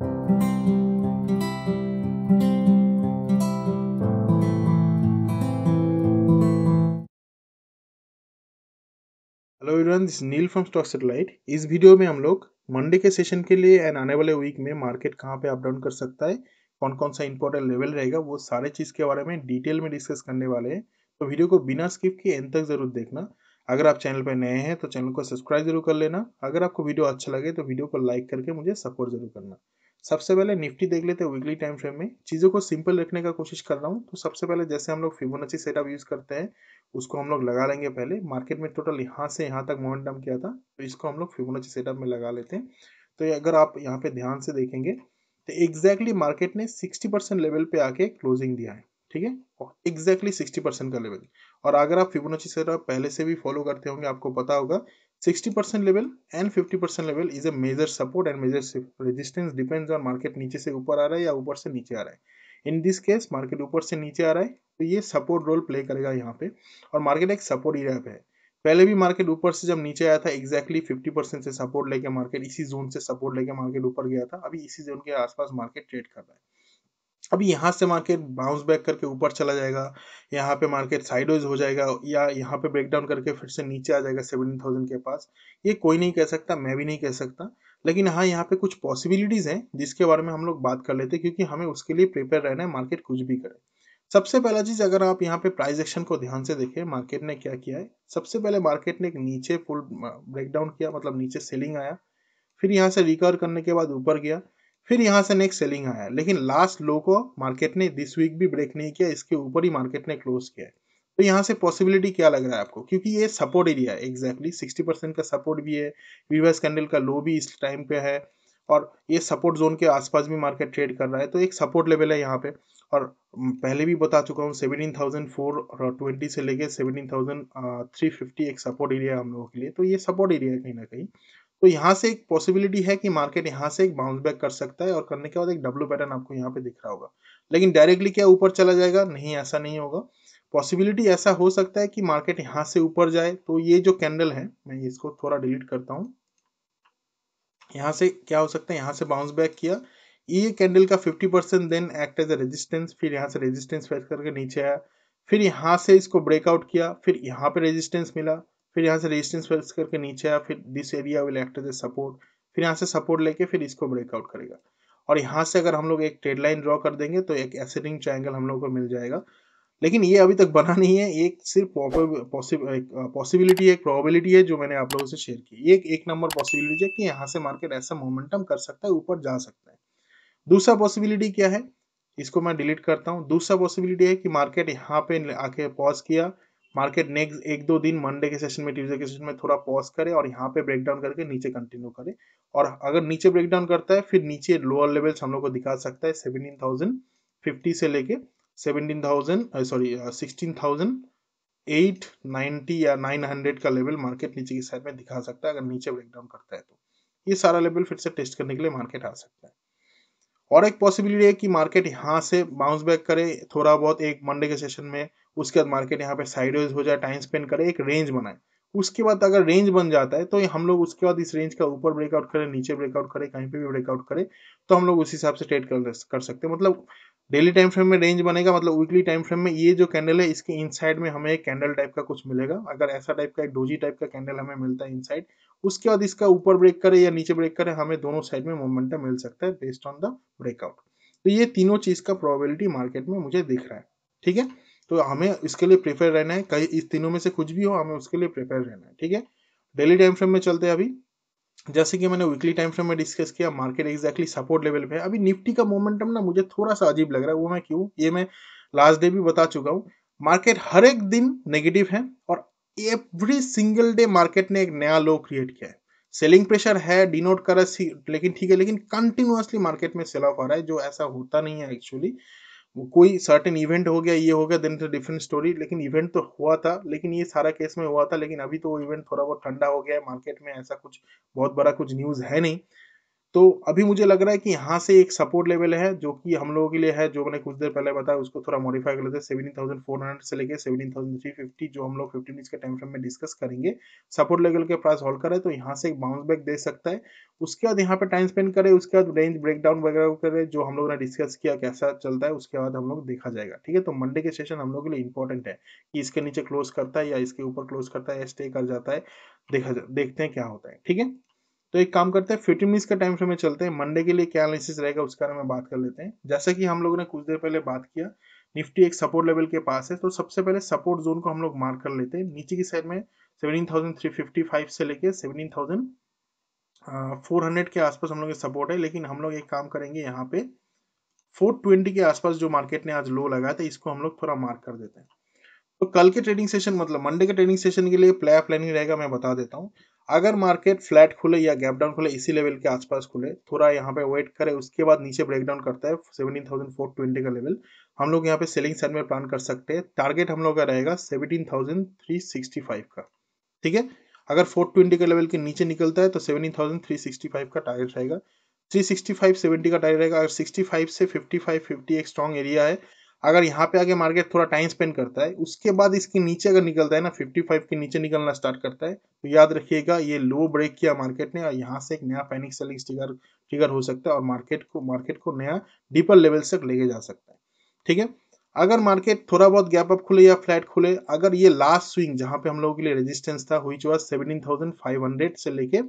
Hello everyone, this Neel from stock satellite. इस video में हम लोग मंडे के सेशन के लिए एंड आने वाले वीक में मार्केट कहाँ पे अप डाउन कर सकता है, कौन कौन सा इंपॉर्टेंट लेवल रहेगा, वो सारे चीज़ के बारे में डिटेल में डिस्कस करने वाले हैं। तो वीडियो को बिना स्किप किए एंड तक जरूर देखना। अगर आप चैनल पर नए हैं तो चैनल को सब्सक्राइब जरूर कर लेना। अगर आपको वीडियो अच्छा लगे तो वीडियो को लाइक करके मुझे सपोर्ट जरूर करना। सबसे पहले निफ्टी देख लेते हैं। वीकली टाइम फ्रेम में चीज़ों को सिंपल रखने का कोशिश कर रहा हूँ। तो सबसे पहले जैसे हम लोग फिबोनाची सेटअप यूज़ करते हैं उसको हम लोग लगा लेंगे। पहले मार्केट में टोटल यहाँ से यहाँ तक मोमेंटम किया था, तो इसको हम लोग फिबोनाची सेटअप में लगा लेते हैं। तो ये अगर आप यहाँ पे ध्यान से देखेंगे तो एग्जैक्टली मार्केट ने 60% लेवल पे आके क्लोजिंग दिया है। ठीक है, एग्जैक्टली 60% का लेवल। और अगर आप फिबोनाची सेटअप पहले से भी फॉलो करते होंगे आपको पता होगा 60% level and 50% level is a major support and major resistance. Depends on market नीचे से ऊपर आ रहा है या ऊपर से नीचे आ रहा है। इन दिस केस मार्केट ऊपर से नीचे आ रहा है तो ये सपोर्ट रोल प्ले करेगा यहाँ पे। और मार्केट एक सपोर्ट एरिया पे है। पहले भी मार्केट ऊपर से जब नीचे आया था एग्जैक्टली 50% से सपोर्ट लेके मार्केट इसी जोन से सपोर्ट लेके मार्केट ऊपर गया था। अभी इसी जोन के आसपास मार्केट ट्रेड कर रहा है। अभी यहाँ से मार्केट बाउंस बैक करके ऊपर चला जाएगा, यहाँ पे मार्केट साइडवेज हो जाएगा या यहाँ पे ब्रेकडाउन करके फिर से नीचे आ जाएगा 17,000 के पास। ये कोई नहीं कह सकता, मैं भी नहीं कह सकता, लेकिन हाँ यहाँ पे कुछ पॉसिबिलिटीज हैं जिसके बारे में हम लोग बात कर लेते हैं, क्योंकि हमें उसके लिए प्रिपेयर रहना है मार्केट कुछ भी करे। सबसे पहला चीज, अगर आप यहाँ पे प्राइस एक्शन को ध्यान से देखें मार्केट ने क्या किया है। सबसे पहले मार्केट ने एक नीचे फुल ब्रेकडाउन किया, मतलब नीचे सेलिंग आया, फिर यहाँ से रिकवर करने के बाद ऊपर गया, फिर यहाँ से नेक्स्ट सेलिंग आया, लेकिन लास्ट लो को मार्केट ने दिस वीक भी ब्रेक नहीं किया, इसके ऊपर ही मार्केट ने क्लोज किया है। तो यहाँ से पॉसिबिलिटी क्या लग रहा है आपको, क्योंकि ये सपोर्ट एरिया है, एग्जैक्टली 60% का सपोर्ट भी है, प्रीवियस कैंडल का लो भी इस टाइम पे है, और ये सपोर्ट जोन के आसपास भी मार्केट ट्रेड कर रहा है, तो एक सपोर्ट लेवल है यहाँ पे। और पहले भी बता चुका हूँ 17,420 से लेके 17,350 एक सपोर्ट एरिया है हम लोगों के लिए, तो ये सपोर्ट एरिया है कहीं ना कहीं। तो यहाँ से एक पॉसिबिलिटी है कि मार्केट यहाँ से एक बाउंस बैक कर सकता है और करने के बाद एक डब्ल्यू पैटर्न आपको यहाँ पे दिख रहा होगा। लेकिन डायरेक्टली क्या ऊपर चला जाएगा, नहीं, ऐसा नहीं होगा। पॉसिबिलिटी ऐसा हो सकता है कि मार्केट यहाँ से ऊपर जाए, तो ये जो कैंडल है मैं इसको थोड़ा डिलीट करता हूँ। यहाँ से क्या हो सकता है, यहाँ से बाउंस बैक किया, ये कैंडल का 50% then act as a resistance, फिर यहाँ से रेजिस्टेंस फेस करके नीचे आया, फिर यहाँ से इसको ब्रेकआउट किया, फिर यहाँ पे रेजिस्टेंस मिला, फिर यहाँ से रेजिस्टेंस फेस करके नीचे आया, फिर this area will act as a support, फिर यहाँ से सपोर्ट लेके फिर इसको ब्रेकआउट करेगा। और यहाँ से अगर हम लोग एक ट्रेड लाइन ड्रॉ कर देंगे तो एक एसेडिंग ट्रायंगल हम लोग को मिल जाएगा। लेकिन ये अभी तक बना नहीं है, एक सिर्फ पॉसिबिलिटी है, एक प्रोबेबिलिटी है जो मैंने आप लोगों से शेयर की। ये एक नंबर पॉसिबिलिटी है कि यहाँ से मार्केट ऐसा मोमेंटम कर सकता है, ऊपर जा सकता है। दूसरा पॉसिबिलिटी क्या है, इसको मैं डिलीट करता हूँ। दूसरा पॉसिबिलिटी है कि मार्केट यहाँ पे आके पॉज किया, मार्केट नेक्स्ट एक दो दिन मंडे के सेशन में, ट्यूजडे के सेशन में थोड़ा पॉज करे और यहाँ पे ब्रेकडाउन करके नीचे कंटिन्यू करे। और अगर नीचे ब्रेकडाउन करता है फिर नीचे लोअर लेवल्स हम लोग को दिखा सकता है 17,050 से लेके 17,000 सॉरी 16,890 या 900 का लेवल मार्केट नीचे की साइड में दिखा सकता है अगर नीचे ब्रेकडाउन करता है तो। ये सारा लेवल फिर से टेस्ट करने के लिए मार्केट आ सकता है। और एक पॉसिबिलिटी है कि मार्केट यहाँ से बाउंस बैक करे थोड़ा बहुत एक मंडे के सेशन में, उसके बाद मार्केट यहाँ पे साइडवेज हो जाए, टाइम स्पेंड करे, एक रेंज बनाए। उसके बाद अगर रेंज बन जाता है तो हम लोग उसके बाद इस रेंज का ऊपर ब्रेकआउट करें, नीचे ब्रेकआउट करें, कहीं पे भी ब्रेकआउट करें, तो हम लोग उस हिसाब से ट्रेड कर सकते हैं। मतलब डेली टाइम फ्रेम में रेंज बनेगा, मतलब वीकली टाइम फ्रेम में ये जो कैंडल है इसके इनसाइड में हमें एक कैंडल टाइप का कुछ मिलेगा। अगर ऐसा टाइप का एक डोजी टाइप का कैंडल हमें मिलता है इनसाइड, उसके बाद इसका ऊपर ब्रेक करे या नीचे ब्रेक करे, हमें दोनों साइड में मोमेंटम मिल सकता है बेस्ड ऑन द ब्रेकआउट। तो ये तीनों चीज का प्रोबेबिलिटी मार्केट में मुझे दिख रहा है। ठीक है, तो हमें इसके लिए प्रिपेयर रहना है, कहीं इस तीनों में से कुछ भी हो हमें उसके लिए प्रिपेयर रहना है। ठीक है, डेली टाइम फ्रेम में चलते हैं। अभी जैसे कि मैंने वीकली टाइम फ्रेम में डिस्कस किया, मार्केट एग्जैक्टली सपोर्ट लेवल पे है। अभी निफ्टी का मोमेंटम ना मुझे थोड़ा सा अजीब लग रहा है, वो मैं क्यों, ये मैं लास्ट डे भी बता चुका हूँ। मार्केट हर एक दिन नेगेटिव है और एवरी सिंगल डे मार्केट ने एक नया लो क्रिएट किया है। सेलिंग प्रेशर है, डिनोट कर, लेकिन ठीक है, लेकिन कंटिन्यूअसली मार्केट में सेल ऑफ आ रहा है, जो ऐसा होता नहीं है एक्चुअली। वो कोई सर्टेन इवेंट हो गया, ये हो गया, देन इट्स डिफरेंट स्टोरी, लेकिन इवेंट तो हुआ था, लेकिन ये सारा केस में हुआ था, लेकिन अभी तो वो इवेंट थोड़ा बहुत ठंडा हो गया है, मार्केट में ऐसा कुछ बहुत बड़ा कुछ न्यूज है नहीं। तो अभी मुझे लग रहा है कि यहाँ से एक सपोर्ट लेवल है जो कि हम लोगों के लिए है, जो मैंने कुछ देर पहले बताया उसको थोड़ा मॉडिफाई कर लेते हैं। 17,400 से लेके 17,350 जो हम लोग 15 मिनट्स के टाइम फ्रेम में डिस्कस करेंगे, सपोर्ट लेवल के पास होल्ड करे तो यहाँ से एक बाउंस बैक दे सकता है। उसके बाद यहाँ पे टाइम स्पेंड करे, उसके बाद रेंज ब्रेकडाउन वगैरह करे, जो हम लोगों ने डिस्कस किया कैसा चलता है, उसके बाद हम लोग देखा जाएगा। ठीक है, तो मंडे के सेशन हम लोग के लिए इंपॉर्टेंट है कि इसके नीचे क्लोज करता है या इसके ऊपर क्लोज करता है या स्टे कर जाता है, देखते हैं क्या होता है। ठीक है, तो एक काम करते हैं 15 मिनट्स का टाइम फ्रेम में चलते हैं, मंडे के लिए क्या एनालिसिस रहेगा उसके बारे में बात कर लेते हैं। जैसा कि हम लोगों ने कुछ देर पहले बात किया, निफ्टी एक सपोर्ट लेवल के पास है, तो सबसे पहले सपोर्ट जोन को हम लोग मार्क कर लेते हैं। नीचे की साइड में 17,355 से लेके 17,400 के आसपास हम लोग सपोर्ट है, लेकिन हम लोग एक काम करेंगे यहाँ पे 420 के आसपास जो मार्केट ने आज लो लगाया था, इसको हम लोग थोड़ा मार्क कर देते हैं। तो कल के ट्रेडिंग सेशन मतलब मंडे के ट्रेडिंग सेशन के लिए प्लानिंग रहेगा, मैं बता देता हूँ। अगर मार्केट फ्लैट खुले या गैप डाउन खुले, इसी लेवल के आसपास खुले, थोड़ा यहाँ पे वेट करे, उसके बाद नीचे ब्रेक डाउन करता है 17,420 का लेवल, हम लोग यहाँ पे सेलिंग साइड में प्लान कर सकते हैं। टारगेट हम लोग का रहेगा 17,365 का। ठीक है, अगर 420 के लेवल के नीचे निकलता है तो 17,365 का टारगेट रहेगा। 365 70 का टारगेट रहेगा। अगर 65 से 55 50 एक स्ट्रॉन्ग एरिया है। अगर यहाँ पे आगे मार्केट थोड़ा टाइम स्पेंड करता है, उसके बाद इसके नीचे अगर निकलता है ना, 55 के नीचे निकलना स्टार्ट करता है, तो याद रखिएगा ये लो ब्रेक किया मार्केट ने और यहाँ से एक नया पैनिक सेलिंग ट्रिगर हो सकता है और मार्केट को नया डीपर लेवल तक लेके जा सकता है। ठीक है, अगर मार्केट थोड़ा बहुत गैप अप खुले या फ्लैट खुले, अगर ये लास्ट स्विंग जहां पे हम लोगों के लिए रेजिस्टेंस था व्हिच वाज 17,500 से लेके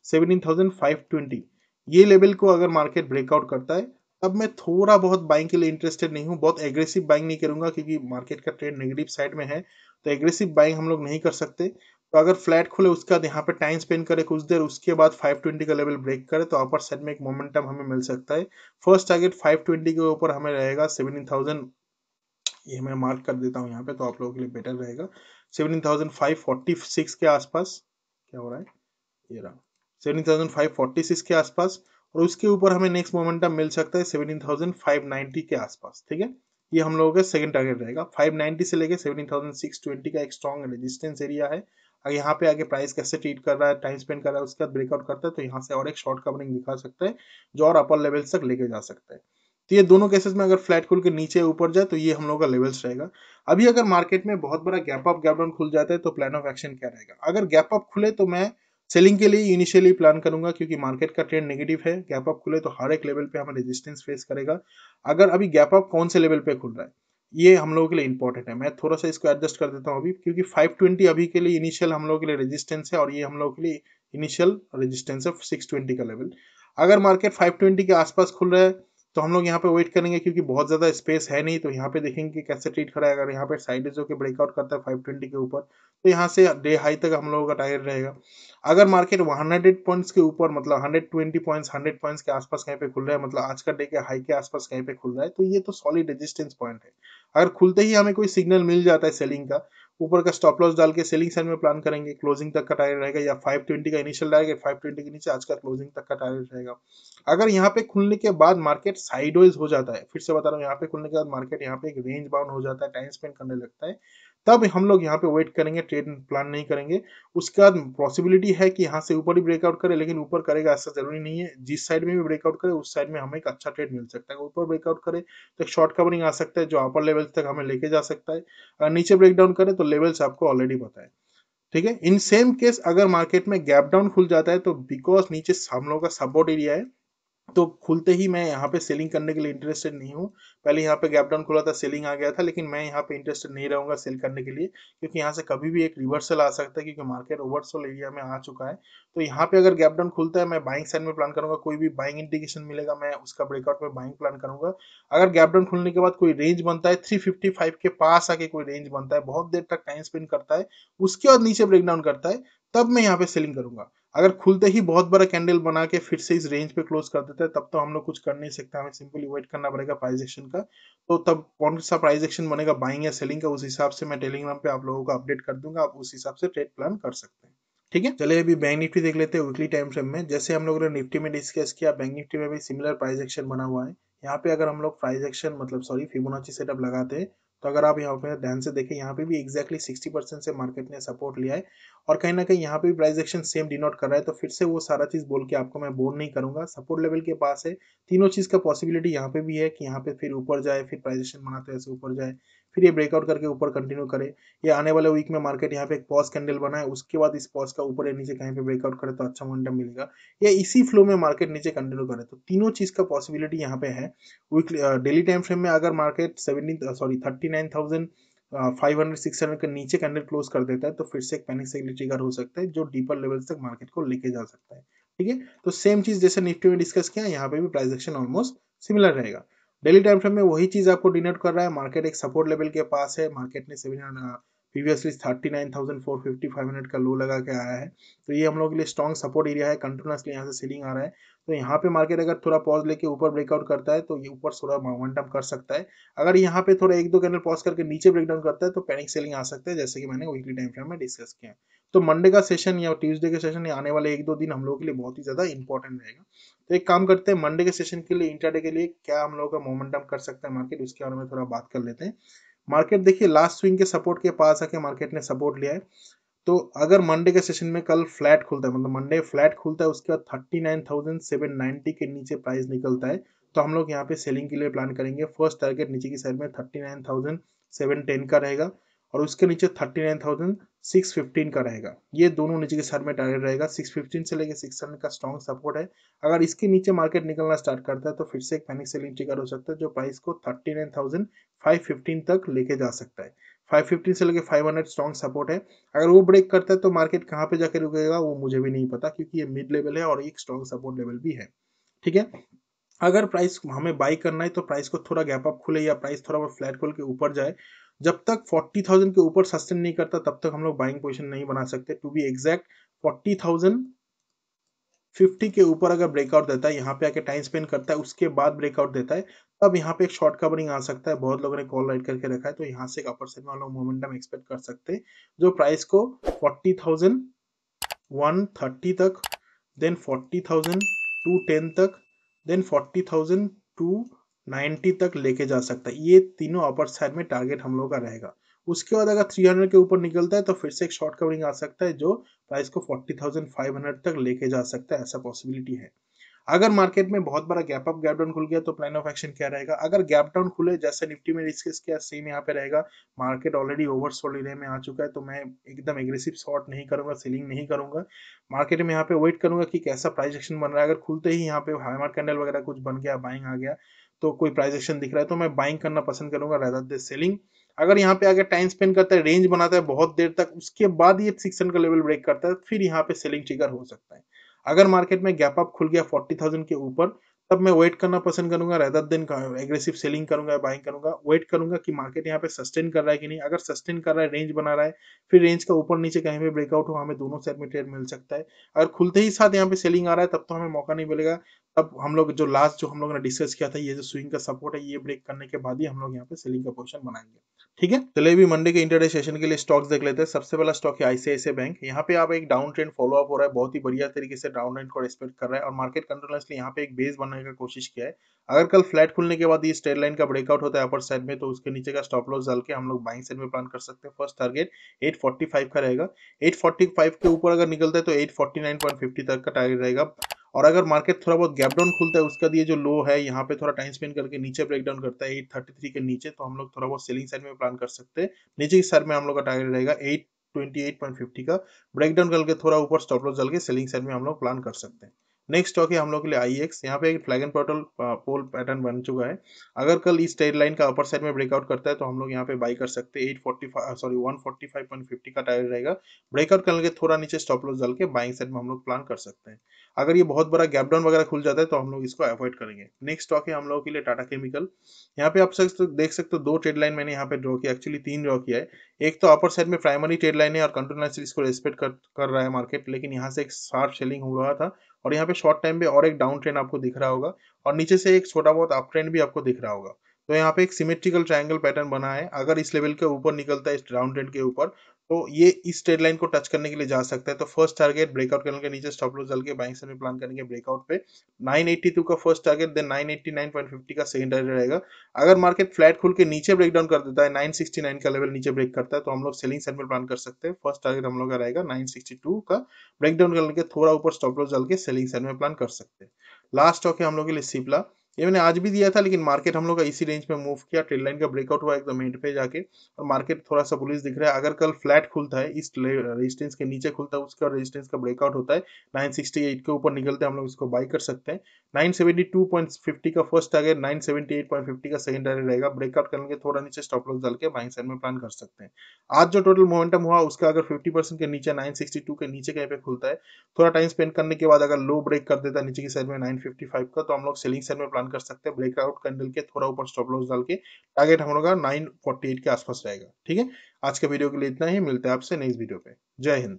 17,520, ये लेवल को अगर मार्केट ब्रेकआउट करता है, तब मैं थोड़ा बहुत बाइंग के लिए इंटरेस्टेड नहीं हूँ। बहुत एग्रेसिव बाइंग नहीं करूंगा क्योंकि मार्केट का ट्रेंड नेगेटिव साइड में है, तो एग्रेसिव बाइंग हम लोग नहीं कर सकते। तो अगर फ्लैट खुले उसके बाद यहाँ पे टाइम स्पेंड करे कुछ देर, उसके बाद 520 का लेवल ब्रेक करे, तो अपर साइड में एक मोमेंटम हमें मिल सकता है। फर्स्ट टारगेट 520 के ऊपर हमें रहेगा 17,000, ये मैं मार्क कर देता हूँ यहाँ पे तो आप लोगों के लिए बेटर रहेगा। 17,546 के आसपास, क्या हो रहा है, ये रहा 17,546 के आसपास, और उसके ऊपर हमें नेक्स्ट मोमेंटम मिल सकता है 17,590 के आसपास। ठीक है, ये हम लोगों का सेकंड टारगेट रहेगा। 590 से लेके 17,620 का एक स्ट्रॉन्ग रेजिस्टेंस एरिया है। अगर यहाँ पे आगे प्राइस कैसे ट्रीट कर रहा है, टाइम स्पेंड कर रहा है, उसके बाद ब्रेकआउट करता है, तो यहाँ से और एक शॉर्ट कवरिंग दिखा सकता है जो और अपर लेवल तक लेके जा सकता है। तो ये दोनों केसेस में अगर फ्लैट खुल के नीचे ऊपर जाए तो ये हम लोग का लेवल्स रहेगा। अभी अगर मार्केट में बहुत बड़ा गैप अप गैप डाउन खुल जाता है तो प्लान ऑफ एक्शन क्या रहेगा? अगर गैप अप खुले तो मैं सेलिंग के लिए इनिशियली प्लान करूंगा, क्योंकि मार्केट का ट्रेंड नेगेटिव है। गैप अप खुले तो हर एक लेवल पे हमें रेजिस्टेंस फेस करेगा। अगर अभी गैप अप कौन से लेवल पे खुल रहा है, ये हम लोगों के लिए इंपॉर्टेंट है। मैं थोड़ा सा इसको एडजस्ट कर देता हूँ अभी, क्योंकि 520 अभी के लिए इनिशियल हम लोगों के लिए रेजिस्टेंस है और ये हम लोगों के लिए इनिशियल रेजिस्टेंस है 620 का लेवल। अगर मार्केट 520 के आसपास खुल रहा है तो हम लोग यहाँ पे वेट करेंगे, क्योंकि बहुत ज्यादा स्पेस है नहीं, तो यहाँ पे देखेंगे कि कैसे ट्रीट करा है। अगर यहाँ पे साइड होकर ब्रेकआउट करता है 520 के ऊपर, तो यहाँ से डे हाई तक हम लोगों का टारगेट रहेगा। अगर मार्केट 100 पॉइंट्स के ऊपर मतलब 120 पॉइंट्स 100 पॉइंट्स के आसपास कहीं पे खुल रहा है, मतलब आज का डे के हाई के आसपास कहीं पे खुल रहा है, तो ये तो सॉलिड रेजिस्टेंस पॉइंट है। अगर खुलते ही हमें कोई सिग्नल मिल जाता है सेलिंग का, ऊपर का स्टॉप लॉस डाल के सेलिंग साइड में प्लान करेंगे, क्लोजिंग तक का टारगेट रहेगा, या 520 का इनिशियल टारगेट 520 के नीचे आज का क्लोजिंग तक का टारगेट रहेगा। अगर यहाँ पे खुलने के बाद मार्केट साइडवेज हो जाता है, फिर से बता रहा हूँ, यहाँ पे खुलने के बाद मार्केट यहाँ पे एक रेंज बाउंड हो जाता है, टाइम स्पेंड करने लगता है, तब हम लोग यहाँ पे वेट करेंगे, ट्रेड प्लान नहीं करेंगे। उसके बाद पॉसिबिलिटी है कि यहाँ से ऊपर ही ब्रेकआउट करे, लेकिन ऊपर करेगा ऐसा जरूरी नहीं है। जिस साइड में भी ब्रेकआउट करे उस साइड में हमें एक अच्छा ट्रेड मिल सकता है। ऊपर ब्रेकआउट करे तो एक शॉर्ट कवरिंग आ सकता है जो अपर लेवल तक हमें लेके जा सकता है। अगर नीचे ब्रेकडाउन करे तो लेवल्स आपको ऑलरेडी पता है। ठीक है, इन सेम केस अगर मार्केट में गैप डाउन खुल जाता है, तो बिकॉज नीचे हम लोगों का सपोर्ट एरिया है, तो खुलते ही मैं यहाँ पे सेलिंग करने के लिए इंटरेस्टेड नहीं हूँ। पहले यहाँ पे गैप डाउन खुला था, सेलिंग आ गया था, लेकिन मैं यहाँ पे इंटरेस्टेड नहीं रहूंगा सेल करने के लिए, क्योंकि यहाँ से कभी भी एक रिवर्सल आ सकता है, क्योंकि मार्केट ओवरसोल्ड एरिया में आ चुका है। तो यहाँ पे अगर गैप डाउन खुलता है, मैं बाइंग साइड में प्लान करूंगा। कोई भी बाइंग इंडिकेशन मिलेगा मैं उसका ब्रेकआउट में बाइंग प्लान करूंगा। अगर गैप डाउन खुलने के बाद कोई रेंज बनता है 355 के पास आके, कोई रेंज बनता है, बहुत देर तक टाइम स्पेंड करता है, उसके बाद नीचे ब्रेकडाउन करता है, तब मैं यहाँ पे सेलिंग करूंगा। अगर खुलते ही बहुत बड़ा कैंडल बना के फिर से इस रेंज पे क्लोज कर देता है, तब तो हम लोग कुछ कर नहीं सकते, हमें सिंपली वेट करना पड़ेगा प्राइस एक्शन का। तो तब कौन सा प्राइस एक्शन बनेगा बाइंग या सेलिंग का, उस हिसाब से मैं टेलीग्राम पे आप लोगों को अपडेट कर दूंगा, आप उस हिसाब से ट्रेड प्लान कर सकते हैं। ठीक है, चलिए अभी बैंक निफ्टी देख लेते हैं वीकली टाइम फ्रेम में। जैसे हम लोगों ने निफ्टी में डिस्कस किया, बैंक निफ्टी में भी सिमिलर प्राइस एक्शन बना हुआ है। यहाँ पे अगर हम लोग प्राइस एक्शन मतलब सॉरी फिबोनाची सेटअप लगाते हैं, तो अगर आप यहाँ पे ध्यान से देखें, यहाँ पे भी एग्जैक्टली 60% से मार्केट ने सपोर्ट लिया है और कहीं ना कहीं यहाँ पे भी प्राइस एक्शन सेम डिनोट कर रहा है। तो फिर से वो सारा चीज बोल के आपको मैं बोर नहीं करूंगा, सपोर्ट लेवल के पास है, तीनों चीज का पॉसिबिलिटी यहाँ पे भी है कि यहाँ पे फिर ऊपर जाए, फिर प्राइस एक्शन बनाते ऐसे ऊपर जाए, फिर ये ब्रेकआउट करके ऊपर कंटिन्यू करे, या आने वाले वीक में मार्केट यहाँ पे एक पॉज कैंडल बनाए, उसके बाद इस पॉज का ऊपर या नीचे कहीं पे ब्रेकआउट करे तो अच्छा मोमेंटम मिलेगा, या इसी फ्लो में मार्केट नीचे कंटिन्यू करे। तो तीनों चीज का पॉसिबिलिटी यहाँ पे है। वीकली डेली टाइम फ्रेम में अगर मार्केट 39,500 के नीचे कैंडल क्लोज कर देता है तो फिर से एक पैनिक सेल ट्रिगर हो सकता है जो डीपर लेवल तक मार्केट को लेके जा सकता है। ठीक है, तो सेम चीज जैसे निफ्टी में डिस्कस किया, यहाँ पे भी प्राइस एक्शन ऑलमोस्ट सिमिलर रहेगा। डेली टाइम फ्रेम में वही चीज आपको डिनोट कर रहा है, मार्केट एक सपोर्ट लेवल के पास है, मार्केट ने प्रीवियसली 39,450 500 का लो लगा के आया है, तो ये हम लोग के लिए स्ट्रॉन्ग सपोर्ट एरिया है, कंटिन्यूसली यहाँ से सेलिंग आ रहा है। तो यहाँ पे मार्केट अगर थोड़ा पॉज लेके ऊपर ब्रेकआउट करता है तो ये ऊपर थोड़ा मोमेंटम कर सकता है। अगर यहाँ पे थोड़ा एक दो कैंडल पॉज करके नीचे ब्रेकडाउन करता है तो पैनिक सेलिंग आ सकता है, जैसे कि मैंने वीकली टाइम फ्रेम में डिस्कस किया। तो मंडे का सेशन या ट्यूसडे के सेशन या आने वाले एक दो दिन हम लोगों के लिए बहुत ही ज्यादा इंपॉर्टेंट रहेगा। तो एक काम करते हैं, मंडे के सेशन के लिए, इंट्राडे के लिए क्या हम लोगों का मोमेंटम कर सकता है मार्केट, उसके बारे में थोड़ा बात कर लेते हैं। मार्केट देखिए लास्ट स्विंग के सपोर्ट के पास आके मार्केट ने सपोर्ट लिया है। तो अगर मंडे के सेशन में कल फ्लैट खुलता है, मतलब मंडे फ्लैट खुलता है, उसके बाद 39,790 के नीचे प्राइस निकलता है, तो हम लोग यहाँ पे सेलिंग के लिए प्लान करेंगे। फर्स्ट टारगेट नीचे की साइड में 39,710 का रहेगा और उसके नीचे 39,615 का रहेगा। ये दोनों नीचे की साइड में टारगेट रहेगा। 615 से लेके 600 का स्ट्रॉन्ग सपोर्ट है। अगर इसके नीचे मार्केट निकलना स्टार्ट करता है तो फिर से एक पैनिक सेलिंग ट्रिगर हो सकता है जो प्राइस को 39,515 तक लेके जा सकता है। 550 से लेके 500 स्ट्रॉन्ग सपोर्ट है। अगर वो ब्रेक करता है तो मार्केट कहाँ पे जाकर रुकेगा वो मुझे भी नहीं पता, क्योंकि ये मिड लेवल है और एक स्ट्रॉन्ग सपोर्ट लेवल भी है। ठीक है, अगर प्राइस हमें बाई करना है तो प्राइस को थोड़ा गैप अप खुले या प्राइस थोड़ा बहुत फ्लैट खोल के ऊपर जाए, जब तक 40,000 के ऊपर सस्टेन नहीं करता तब तक हम लोग बाइंग पोजीशन नहीं बना सकते। टू बी एग्जैक्ट 40,050 के ऊपर अगर ब्रेकआउट देता है, यहाँ पे आके टाइम स्पेंड करता है, उसके बाद ब्रेकआउट देता है, तब यहाँ पे एक शॉर्ट कवरिंग आ सकता है। बहुत लोगों ने कॉल राइट करके रखा है, तो यहाँ से एक अपर साइड में हम लोग मोमेंटम एक्सपेक्ट कर सकते हैं जो प्राइस को 40,130 तक, देन 40,210 तक, देन 40,290 तक लेके जा सकता है। ये तीनों अपर साइड में टारगेट हम लोग का रहेगा। उसके बाद अगर 300 के ऊपर निकलता है तो फिर से एक शॉर्ट कवरिंग आ सकता है जो प्राइस को 40,500 तक लेके जा सकता है, ऐसा पॉसिबिलिटी है। अगर मार्केट में बहुत बड़ा गैप अप गैप डाउन खुल गया तो प्लान ऑफ एक्शन क्या रहेगा? अगर गैप डाउन खुले जैसे निफ्टी में डिस्कस किया, सेम यहाँ पे रहेगा। मार्केट ऑलरेडी ओवरसोल्ड एरिया में आ चुका है, तो मैं एकदम एग्रेसिव शॉर्ट नहीं करूंगा, सेलिंग नहीं करूंगा। मार्केट में यहाँ पे वेट करूंगा कि कैसा प्राइस एक्शन बन रहा है। अगर खुलते ही यहाँ पे हैमर कैंडल वगैरह कुछ बन गया, बाइंग आ गया, तो कोई प्राइस एक्शन दिख रहा है तो मैं बाइंग करना पसंद करूंगा रादर देन सेलिंग। अगर यहाँ पे आगे टाइम स्पेंड करता है, रेंज बनाता है बहुत देर तक, उसके बाद ये 600 का लेवल ब्रेक करता है, फिर यहाँ पे सेलिंग ट्रिगर हो सकता है। अगर मार्केट में गैप अप खुल गया 40,000 के ऊपर, तब मैं वेट करना पसंद करूंगा रेदर देन एग्रेसिव सेलिंग करूंगा या बाइंग करूंगा। वेट करूंगा कि मार्केट यहाँ पे सस्टेन कर रहा है कि नहीं। अगर सस्टेन कर रहा है, रेंज बना रहा है, फिर रेंज का ऊपर नीचे कहीं पे ब्रेकआउट हो, हमें दोनों साइड में ट्रेड मिल सकता है। अगर खुलते ही साथ यहाँ पे सेलिंग आ रहा है तब तो हमें मौका नहीं मिलेगा। तब हम लोग जो लास्ट जो हम लोगों ने डिस्कस किया था, ये जो स्विंग का सपोर्ट है, ये ब्रेक करने के बाद ही हम लोग यहाँ पे सेलिंग का पोजीशन बनाएंगे। ठीक है, चलिए अभी मंडे के इंटरडे सेशन के लिए स्टॉक्स देख लेते हैं। सबसे पहला स्टॉक है आईसीआईसीआई बैंक। यहाँ पे आप एक डाउन ट्रेंड फॉलो अप हो रहा है, बहुत ही बढ़िया तरीके से डाउन ट्रेंड को रिस्पेक्ट कर रहा है और मार्केट कंटिन्यूअसली यहाँ पे एक बेस बनाने का कोशिश किया है। अगर कल फ्लैट खुलने के बाद ये स्ट्रेट लाइन का ब्रेकआउट होता है अपर साइड में, तो उसके नीचे का स्टॉप लॉस डाल के हम लोग बाइंग साइड में प्लान कर सकते हैं। फर्स्ट टारगेट 845 का रहेगा। 845 के ऊपर अगर निकलता है तो 849.50 तक का टारगेट रहेगा। और अगर मार्केट थोड़ा बहुत गैप डाउन खुलता है, उसका ये जो लो है यहाँ पे थोड़ा टाइम स्पेंड करके नीचे ब्रेक डाउन करता है 833 के नीचे, तो हम लोग थोड़ा बहुत सेलिंग साइड में प्लान कर सकते हैं। नीचे की साइड में हम लोग का टारगेट रहेगा 828.50 का। ब्रेक डाउन करके थोड़ा ऊपर स्टॉप लॉस डाल के सेलिंग साइड में हम लोग प्लान कर सकते हैं। नेक्स्ट स्टॉक है हम लोग के लिए आईएक्स। यहाँ पे एक फ्लैग एंड पोल पैटर्न बन चुका है। अगर कल इस ट्रेड लाइन का अपर साइड में ब्रेकआउट करता है तो हम लोग यहाँ पे बाई कर सकते हैं। 145.50 का टारगेट रहेगा। ब्रेकआउट करने के थोड़ा नीचे स्टॉप लॉस डाल के बाइंग साइड में हम लोग प्लान कर सकते हैं। अगर ये बहुत बड़ा गैप डाउन वगैरह खुल जाता है तो हम लोग इसको अवॉइड करेंगे। नेक्स्ट स्टॉक है हम लोगों के लिए टाटा केमिकल। यहाँ पे आप देख सकते हो दो ट्रेड लाइन मैंने यहाँ पे ड्रॉ किया, एक्चुअली तीन ड्रॉ किया है। एक तो अपर साइड में प्राइमरी ट्रेड लाइन है और कंटिन्यूअसली इसको रेस्पेक्ट कर रहा है मार्केट, लेकिन यहाँ से एक शार्प सेलिंग हो रहा था और यहाँ पे शॉर्ट टाइम पे और एक डाउन ट्रेंड आपको दिख रहा होगा और नीचे से एक छोटा बहुत अप ट्रेंड भी आपको दिख रहा होगा। तो यहाँ पे एक सिमेट्रिकल ट्रायंगल पैटर्न बना है। अगर इस लेवल के ऊपर निकलता है, इस डाउन ट्रेंड के ऊपर, तो ये इस ट्रेड लाइन को टच करने के लिए जा सकता है। तो फर्स्ट टारगेट ब्रेकआउट कैंडल के नीचे स्टॉप लॉस डाल के बाइंग सेल में प्लान करेंगे ब्रेकआउट पे 982 का फर्स्ट टारगेट, देन 989.50 का सेकंड टारगेट रहेगा। अगर मार्केट फ्लैट खुल के नीचे ब्रेक डाउन कर देता है, 969 का लेवल नीचे ब्रेक करता है, तो हम लोग सेलिंग साइड में प्लान कर सकते हैं। फर्स्ट टारगेट हम लोग का रहेगा 962 का, ब्रेक डाउन करके थोड़ा ऊपर स्टॉप लॉस डाल के सेलिंग साइड में प्लान कर सकते हैं। लास्ट स्टॉक है हम लोग के लिए सिप्ला। ये मैंने आज भी दिया था, लेकिन मार्केट हम लोग का इसी रेंज में मूव किया, ट्रेड लाइन का ब्रेकआउट हुआ एकदम एंड पे जाके, और मार्केट थोड़ा सा बुलिश दिख रहा है। अगर कल फ्लैट खुलता है, इस रेजिस्टेंस के नीचे खुलता है, उसका रेजिस्टेंस का ब्रेकआउट होता है, 968 के ऊपर निकलते हैं, हम लोग इसको बाई कर सकते हैं। 972.50 का फर्स्ट टारगेट, 978.50 का सेकंड टारगेट रहेगा। ब्रेकआउट करने के थोड़ा नीचे स्टॉप लॉस डाल के बाइंग साइड में प्लान कर सकते हैं। आज जो टोटल मोमेंटम हुआ उसका अगर 50% के नीचे 962 के नीचे कहीं पे खुलता है, थोड़ा टाइम स्पेंड करने के बाद अगर लो ब्रेक कर देता है नीचे की साइड में 955 का, तो हम लोग सेलिंग साइड में प्लान कर सकते हैं। ब्रेकआउट कैंडल के थोड़ा ऊपर स्टॉप लॉस डाल के टारगेट हम लोग का 948 के आसपास रहेगा। ठीक है, आज के वीडियो के लिए इतना ही, मिलते हैं आपसे नेक्स्ट वीडियो पे। जय हिंद।